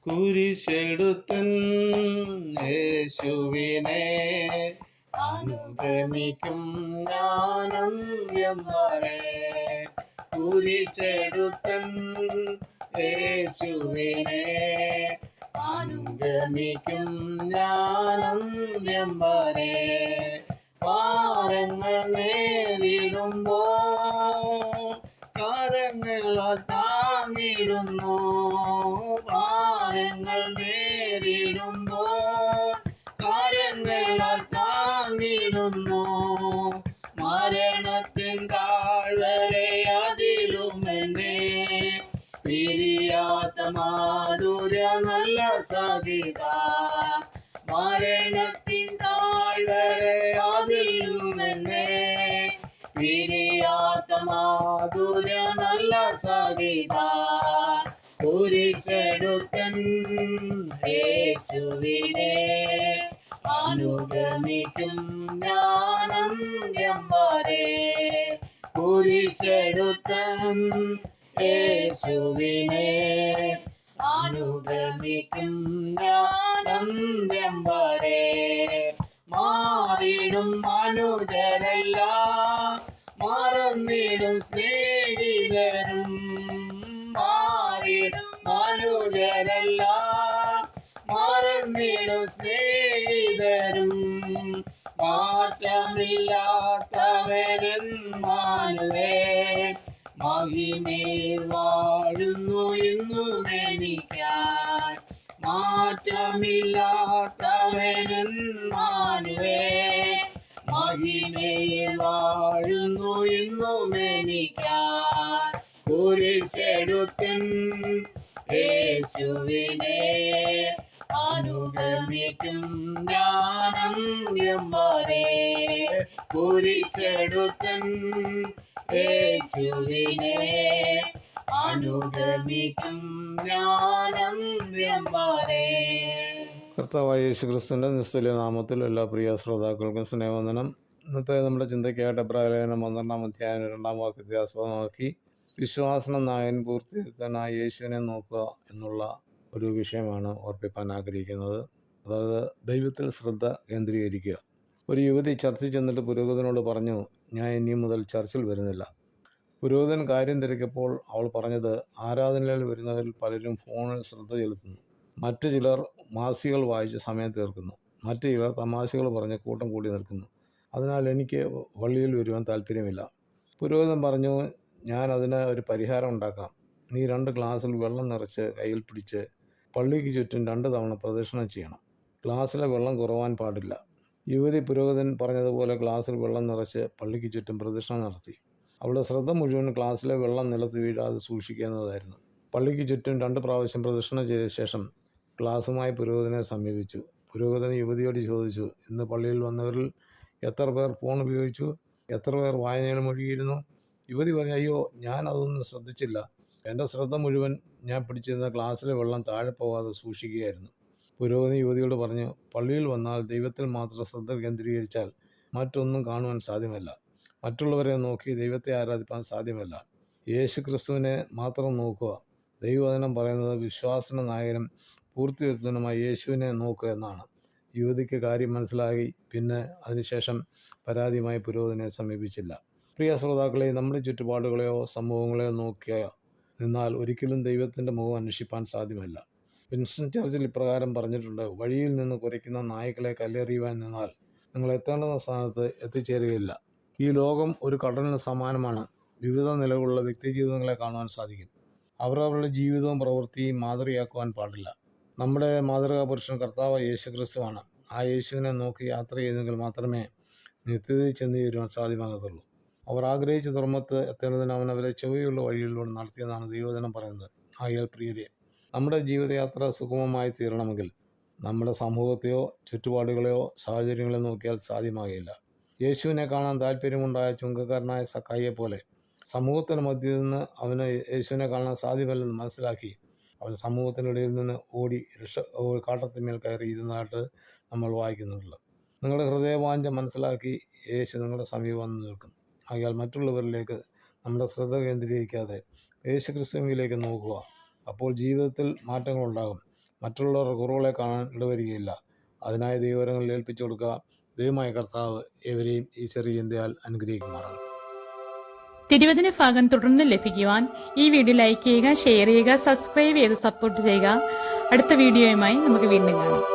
കുരിശെടുത്തൻ യേശുവിനെ അനുഗമിക്കും ഞാനന്ത്യം വരെ. കുരിശെടുത്തൻ യേശുവിനെ അനുഗമിക്കും ഞാനന്ത്യം വരെ. ഭാരങ്ങൾ നേരിടുമ്പോ കരങ്ങളാൽ താങ്ങിടുന്നു. ഭാരങ്ങൾ നേരിടുമ്പോ കരങ്ങളാൽ താങ്ങിടുന്നു. മരണത്തിൻ താഴ്വരെ അതിലുമെന്നെ പിരിയാത്ത മാധുര്യ നല്ല സഹിത. മരണത്തിൻ താഴ്വരെ അതിലുമെന്നെ പിരിയാത്ത മാധുര്യ നല്ല സഹിത. കുരിശെടുത്തൻ യേശുവിനെ അനുഗമിക്കും ഞാനന്ത്യം വരെ. കുരിശെടുത്തൻ യേശുവിനെ അനുഗമിക്കും ഞാനന്ത്യം വരെ. മാറിടും മനുജരെല്ലാം മറന്നിടും സ്നേഹിതരും. മാറിടും മനുജരെല്ലാം മറന്നിടും സ്നേഹിതരും. മാറ്റമില്ലാത്തവരൻ മാനുവേൽ മഹിമയിൽ വാഴുന്നു ഇന്നും എനിക്കായി. മാറ്റമില്ലാത്തവരൻ മാനുവേൽ മഹിമയിൽ വാഴുന്നു ഇന്നും എനിക്കായി. കുരിശെടുത്തൻ യേശുവിനെ അനുഗമിക്കും ഞാനന്ത്യം വരെ. കുരിശെടുത്തൻ യേശുവിനെ അനുഗമിക്കും ഞാനന്ത്യം വരെ. കർത്താവായ യേശുക്രിസ്തുവിൻ്റെ നിസ്തുല്യ നാമത്തിൽ എല്ലാ പ്രിയ ശ്രോതാക്കൾക്കും സ്നേഹവന്ദനം. ഇന്നത്തെ നമ്മുടെ ചിന്തയ്ക്കായിട്ട് എബ്രായലേഖനം 12-ാം അധ്യായം 2-ാം വാക്യത്തെ ആസ്പദമാക്കി വിശ്വാസന നായൻ പൂർത്തിയായ യേശുവിനെ നോക്കുക എന്നുള്ള ഒരു വിഷയമാണ് ഓർപ്പിപ്പാൻ ആഗ്രഹിക്കുന്നത്. അതായത് ദൈവത്തിൽ ശ്രദ്ധ കേന്ദ്രീകരിക്കുക. ഒരു യുവതി ചർച്ചിൽ ചെന്നിട്ട് പുരോഹിതനോട് പറഞ്ഞു, ഞാൻ ഇനി മുതൽ ചർച്ചിൽ വരുന്നില്ല. പുരോഹിതൻ കാര്യം തിരക്കിയപ്പോൾ അവൾ പറഞ്ഞത്, ആരാധനയിൽ വരുന്നവരിൽ പലരും ഫോണിൽ ശ്രദ്ധ ചെലുത്തുന്നു. മറ്റു ചിലർ മാസികകൾ വായിച്ച് സമയം തീർക്കുന്നു. മറ്റു ചിലർ തമാശകൾ പറഞ്ഞ് കൂട്ടം കൂടി നിൽക്കുന്നു. അതിനാൽ എനിക്ക് പള്ളിയിൽ വരുവാൻ താല്പര്യമില്ല. പുരോഹിതൻ പറഞ്ഞു, ഞാൻ അതിന് ഒരു പരിഹാരം ഉണ്ടാക്കാം. നീ 2 ഗ്ലാസ്സിൽ വെള്ളം നിറച്ച് കയ്യിൽ പിടിച്ച് പള്ളിക്ക് ചുറ്റും 2 തവണ പ്രദക്ഷിണം ചെയ്യണം. ഗ്ലാസ്സിലെ വെള്ളം കുറവാൻ പാടില്ല. യുവതി പുരോഹിതൻ പറഞ്ഞതുപോലെ ഗ്ലാസ്സിൽ വെള്ളം നിറച്ച് പള്ളിക്ക് ചുറ്റും പ്രദക്ഷിണം നടത്തി. അവളുടെ ശ്രദ്ധ മുഴുവൻ ഗ്ലാസ്സിലെ വെള്ളം നിലത്ത് വീഴാതെ സൂക്ഷിക്കുന്നതായിരുന്നു. പള്ളിക്ക് ചുറ്റും 2 പ്രാവശ്യം പ്രദക്ഷിണം ചെയ്ത ശേഷം ഗ്ലാസുമായി പുരോഹിതനെ സമീപിച്ചു. പുരോഹിതൻ യുവതിയോട് ചോദിച്ചു, ഇന്ന് പള്ളിയിൽ വന്നവരിൽ എത്ര പേർ ഫോൺ ഉപയോഗിച്ചു? എത്ര പേർ വായനയിൽ മുഴുകിയിരുന്നു? യുവതി പറഞ്ഞു, അയ്യോ, ഞാൻ അതൊന്നും ശ്രദ്ധിച്ചില്ല. എൻ്റെ ശ്രദ്ധ മുഴുവൻ ഞാൻ പിടിച്ചിരുന്ന ഗ്ലാസ്സിലെ വെള്ളം താഴെ പോകാതെ സൂക്ഷിക്കുകയായിരുന്നു. പുരോഹിതൻ യുവതിയോട് പറഞ്ഞു, പള്ളിയിൽ വന്നാൽ ദൈവത്തിൽ മാത്രം ശ്രദ്ധ കേന്ദ്രീകരിച്ചാൽ മറ്റൊന്നും കാണുവാൻ സാധ്യമല്ല. മറ്റുള്ളവരെ നോക്കി ദൈവത്തെ ആരാധിപ്പാൻ സാധ്യമല്ല. യേശു ക്രിസ്തുവിനെ മാത്രം നോക്കുക. ദൈവവചനം പറയുന്നത് വിശ്വാസന നായകനും പൂർത്തിവരുത്തുന്നതുമായ യേശുവിനെ നോക്കുക എന്നാണ്. യുവതിക്ക് കാര്യം മനസ്സിലായി. പിന്നെ അതിനുശേഷം പരാതിയുമായി പുരോഹിതനെ സമീപിച്ചില്ല. പ്രിയ ശ്രോതാക്കളെ, നമ്മുടെ ചുറ്റുപാടുകളെയോ സമൂഹങ്ങളെയോ നോക്കിയ നിന്നാൽ ഒരിക്കലും ദൈവത്തിൻ്റെ മുഖം അന്വേഷിപ്പാൻ സാധ്യമല്ല. വിൻസ്റ്റൺ ചർച്ചിൽ ഇപ്രകാരം പറഞ്ഞിട്ടുണ്ട്, വഴിയിൽ നിന്ന് കുരയ്ക്കുന്ന നായ്ക്കളെ കല്ലെറിയുവാൻ നിന്നാൽ നിങ്ങൾ എത്തേണ്ടുന്ന സ്ഥാനത്ത് എത്തിച്ചേരുകയില്ല. ഈ ലോകം ഒരു കടലിന് സമാനമാണ്. വിവിധ നിലകളുള്ള വ്യക്തിജീവിതങ്ങളെ കാണുവാൻ സാധിക്കും. അവരവരുടെ ജീവിതവും പ്രവൃത്തിയും മാതൃകയാക്കുവാൻ പാടില്ല. നമ്മുടെ മാതൃകാ പുരുഷൻ കർത്താവ് യേശു ക്രിസ്തുവാണ്. ആ യേശുവിനെ നോക്കി യാത്ര ചെയ്തെങ്കിൽ മാത്രമേ നിത്യതയിൽ ചെന്ന് ചേരുവാൻ സാധ്യമാകത്തുള്ളൂ. അവർ ആഗ്രഹിച്ച ധർമ്മത്ത് എത്തേണ്ടതിന് അവൻ അവരെ ചൊവ്വയുള്ള വഴിയിലൂടെ നടത്തിയെന്നാണ് ദൈവവചനം പറയുന്നത്. ആകയാൽ പ്രിയരെ, നമ്മുടെ ജീവിതയാത്ര സുഗമമായി തീരണമെങ്കിൽ നമ്മുടെ സമൂഹത്തെയോ ചുറ്റുപാടുകളെയോ സാഹചര്യങ്ങളെയോ നോക്കിയാൽ സാധ്യമാകില്ല. യേശുവിനെ കാണാൻ താല്പര്യമുണ്ടായ ചുങ്കക്കാരനായ സക്കായിയെ പോലെ സമൂഹത്തിന് മധ്യത്തിൽ നിന്ന് അവന് യേശുവിനെ കാണാൻ സാധ്യമല്ലെന്ന് മനസ്സിലാക്കി അവൻ സമൂഹത്തിനിടയിൽ നിന്ന് ഓടി കാട്ടത്തിന്മേൽ കയറി ഇരുന്നതായിട്ട് നമ്മൾ വായിക്കുന്നുണ്ടല്ലോ. നിങ്ങളുടെ ഹൃദയവാഞ്ച മനസ്സിലാക്കി യേശു നിങ്ങളുടെ സമീപം വന്ന് നിൽക്കും. ആകയാൽ മറ്റുള്ളവരിലേക്ക് നമ്മുടെ ശ്രദ്ധ കേന്ദ്രീകരിക്കാതെ യേശു ക്രിസ്തുവിലേക്ക് നോക്കുക. അപ്പോൾ ജീവിതത്തിൽ മാറ്റങ്ങളുണ്ടാകും. മറ്റുള്ളവരുടെ കുറവുകളെ കാണാൻ ഇടവരികയില്ല. അതിനായി ദൈവകരങ്ങളിൽ ഏൽപ്പിച്ചു കൊടുക്കുക. ദൈവമായ കർത്താവ് ഏവരെയും ഈ ചെറിയ ചിന്തയാൽ അനുഗ്രഹിക്കുമാറാണ്. തിരുവചന ഭാഗം തുടർന്ന് ലഭിക്കുവാൻ ഈ വീഡിയോ ലൈക്ക് ചെയ്യുക, ഷെയർ ചെയ്യുക, സബ്സ്ക്രൈബ് ചെയ്ത് സപ്പോർട്ട് ചെയ്യുക. അടുത്ത വീഡിയോയുമായി നമുക്ക് വീണ്ടും കാണാം.